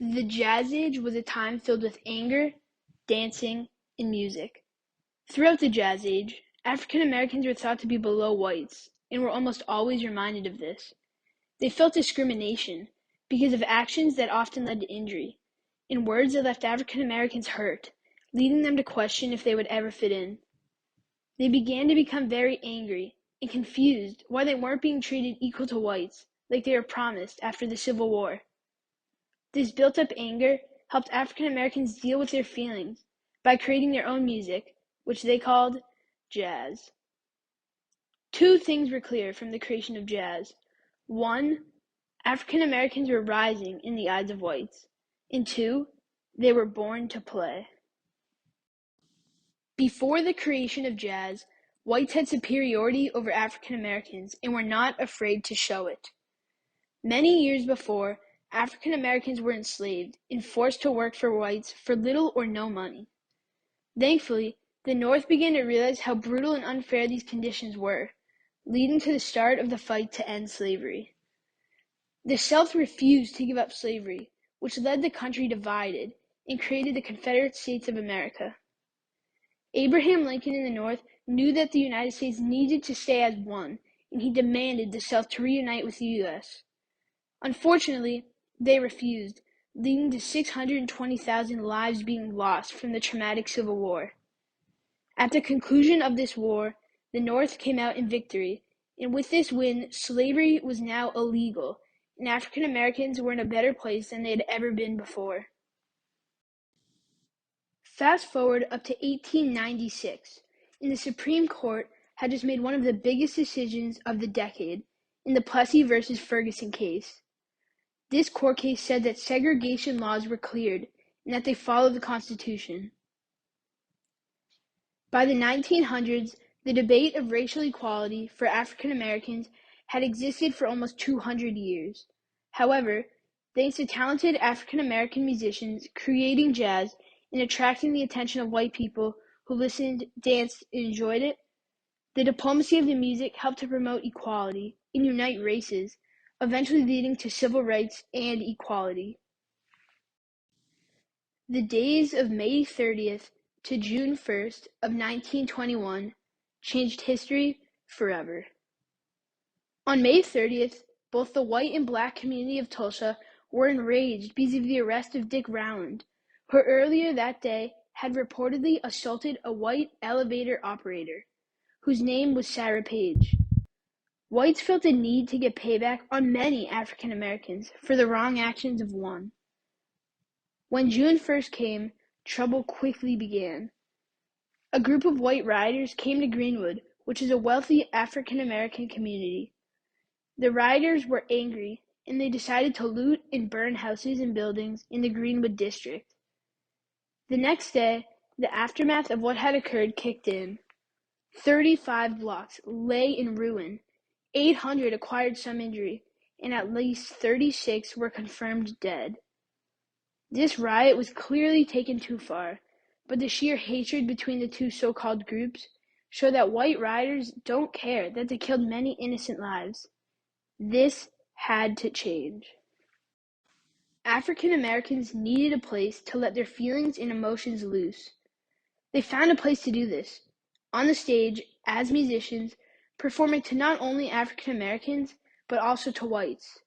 The Jazz Age was a time filled with anger, dancing, and music. Throughout the Jazz Age, African Americans were thought to be below whites, and were almost always reminded of this. They felt discrimination because of actions that often led to injury, and words that left African Americans hurt, leading them to question if they would ever fit in. They began to become very angry and confused why they weren't being treated equal to whites like they were promised after the Civil War. This built-up anger helped African Americans deal with their feelings by creating their own music, which they called jazz. Two things were clear from the creation of jazz. One, African Americans were rising in the eyes of whites. And two, they were born to play. Before the creation of jazz, whites had superiority over African Americans and were not afraid to show it. Many years before, African Americans were enslaved and forced to work for whites for little or no money. Thankfully, the North began to realize how brutal and unfair these conditions were, leading to the start of the fight to end slavery. The South refused to give up slavery, which led the country divided and created the Confederate States of America. Abraham Lincoln in the North knew that the United States needed to stay as one, and he demanded the South to reunite with the U.S. Unfortunately, they refused, leading to 620,000 lives being lost from the traumatic Civil War. At the conclusion of this war, the North came out in victory, and with this win, slavery was now illegal, and African Americans were in a better place than they had ever been before. Fast forward up to 1896, and the Supreme Court had just made one of the biggest decisions of the decade in the Plessy versus Ferguson case. This court case said that segregation laws were cleared and that they followed the Constitution. By the 1900s, the debate of racial equality for African Americans had existed for almost 200 years. However, thanks to talented African American musicians creating jazz and attracting the attention of white people who listened, danced, and enjoyed it, the diplomacy of the music helped to promote equality and unite races, eventually leading to civil rights and equality. The days of May 30th to June 1st of 1921 changed history forever. On May 30th, both the white and black community of Tulsa were enraged because of the arrest of Dick Rowland, who earlier that day had reportedly assaulted a white elevator operator, whose name was Sarah Page. Whites felt a need to get payback on many African Americans for the wrong actions of one. When June 1st came, trouble quickly began. A group of white rioters came to Greenwood, which is a wealthy African American community. The rioters were angry, and they decided to loot and burn houses and buildings in the Greenwood district. The next day, the aftermath of what had occurred kicked in. 35 blocks lay in ruin, 800 acquired some injury, and at least 36 were confirmed dead. This riot was clearly taken too far, but the sheer hatred between the two so-called groups showed that white rioters don't care that they killed many innocent lives. This had to change. African Americans needed a place to let their feelings and emotions loose. They found a place to do this, on the stage as musicians, performing to not only African Americans, but also to whites.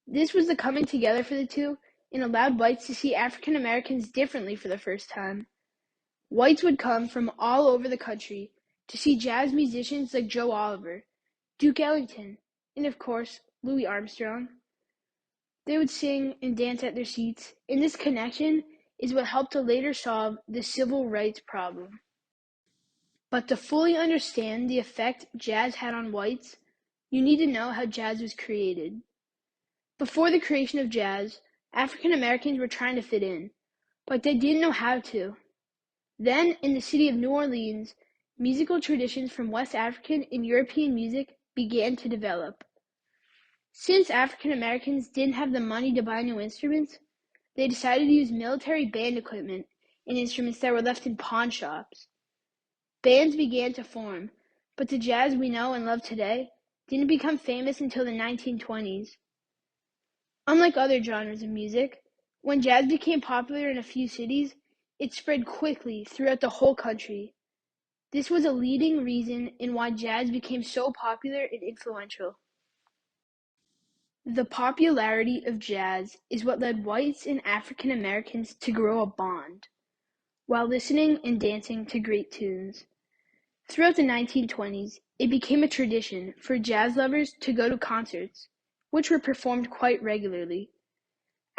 This was the coming together for the two and allowed whites to see African Americans differently for the first time. Whites would come from all over the country to see jazz musicians like Joe Oliver, Duke Ellington, and of course, Louis Armstrong. They would sing and dance at their seats, and this connection is what helped to later solve the civil rights problem. But to fully understand the effect jazz had on whites, you need to know how jazz was created. Before the creation of jazz, African Americans were trying to fit in, but they didn't know how to. Then, in the city of New Orleans, musical traditions from West African and European music began to develop. Since African Americans didn't have the money to buy new instruments, they decided to use military band equipment and instruments that were left in pawn shops. Bands began to form, but the jazz we know and love today didn't become famous until the 1920s. Unlike other genres of music, When jazz became popular in a few cities, it spread quickly throughout the whole country. This was a leading reason in why jazz became so popular and influential. The popularity of jazz is what led whites and African Americans to grow a bond, while listening and dancing to great tunes. Throughout the 1920s, it became a tradition for jazz lovers to go to concerts, which were performed quite regularly.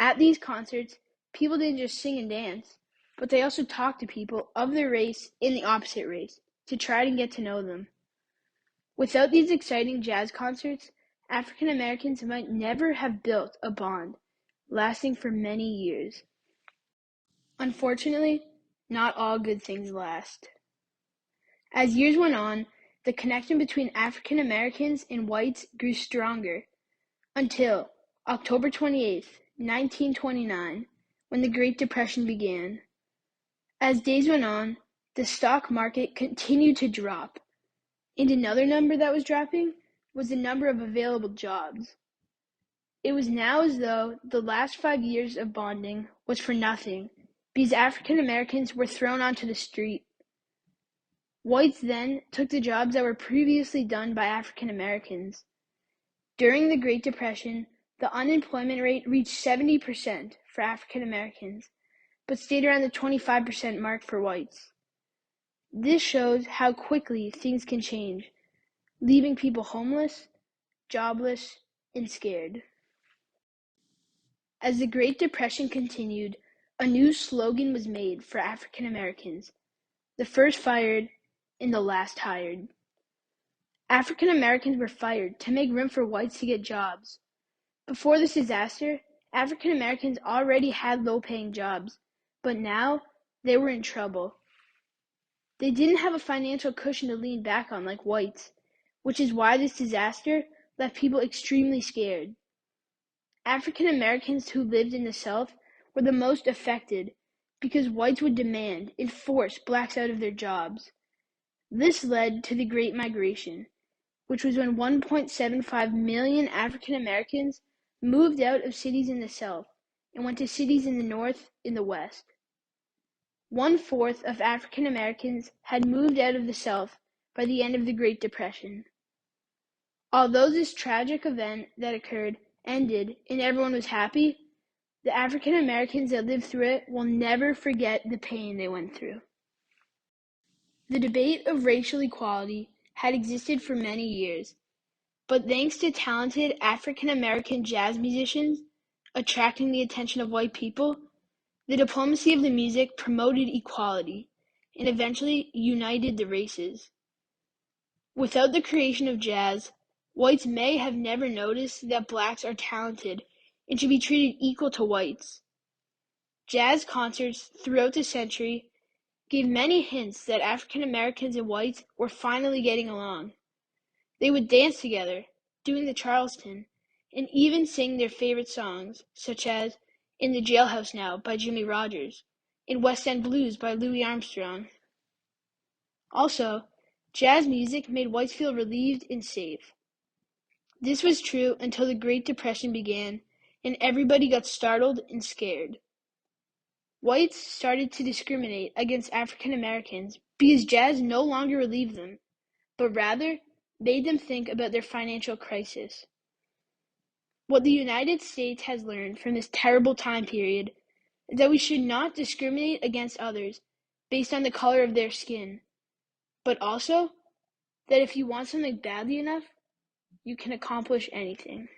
At these concerts, people didn't just sing and dance, but they also talked to people of their race and the opposite race to try to get to know them. Without these exciting jazz concerts, African Americans might never have built a bond lasting for many years. Unfortunately, not all good things last. As years went on, the connection between African Americans and whites grew stronger until October 28th, 1929, when the Great Depression began. As days went on, the stock market continued to drop, and another number that was dropping was the number of available jobs. It was now as though the last 5 years of bonding was for nothing, because African Americans were thrown onto the street. Whites then took the jobs that were previously done by African Americans. During the Great Depression, the unemployment rate reached 70% for African Americans, but stayed around the 25% mark for whites. This shows how quickly things can change, leaving people homeless, jobless, and scared. As the Great Depression continued, a new slogan was made for African Americans: the first fired and the last hired. African Americans were fired to make room for whites to get jobs. Before this disaster, African Americans already had low-paying jobs, but now they were in trouble. They didn't have a financial cushion to lean back on like whites, which is why this disaster left people extremely scared. African Americans who lived in the South were the most affected because whites would demand and force blacks out of their jobs. This led to the Great Migration, which was when 1.75 million African Americans moved out of cities in the South and went to cities in the North and the West. 1/4 of African Americans had moved out of the South by the end of the Great Depression. Although this tragic event that occurred ended and everyone was happy, the African Americans that lived through it will never forget the pain they went through. The debate of racial equality had existed for many years, but thanks to talented African American jazz musicians attracting the attention of white people, the diplomacy of the music promoted equality and eventually united the races. Without the creation of jazz, whites may have never noticed that blacks are talented and should be treated equal to whites. Jazz concerts throughout the century gave many hints that African Americans and whites were finally getting along. They would dance together, doing the Charleston, and even sing their favorite songs, such as "In the Jailhouse Now" by Jimmie Rodgers and "West End Blues" by Louis Armstrong. Also, jazz music made whites feel relieved and safe. This was true until the Great Depression began and everybody got startled and scared. Whites started to discriminate against African Americans because jazz no longer relieved them, but rather made them think about their financial crisis. What the United States has learned from this terrible time period is that we should not discriminate against others based on the color of their skin, but also that if you want something badly enough, you can accomplish anything.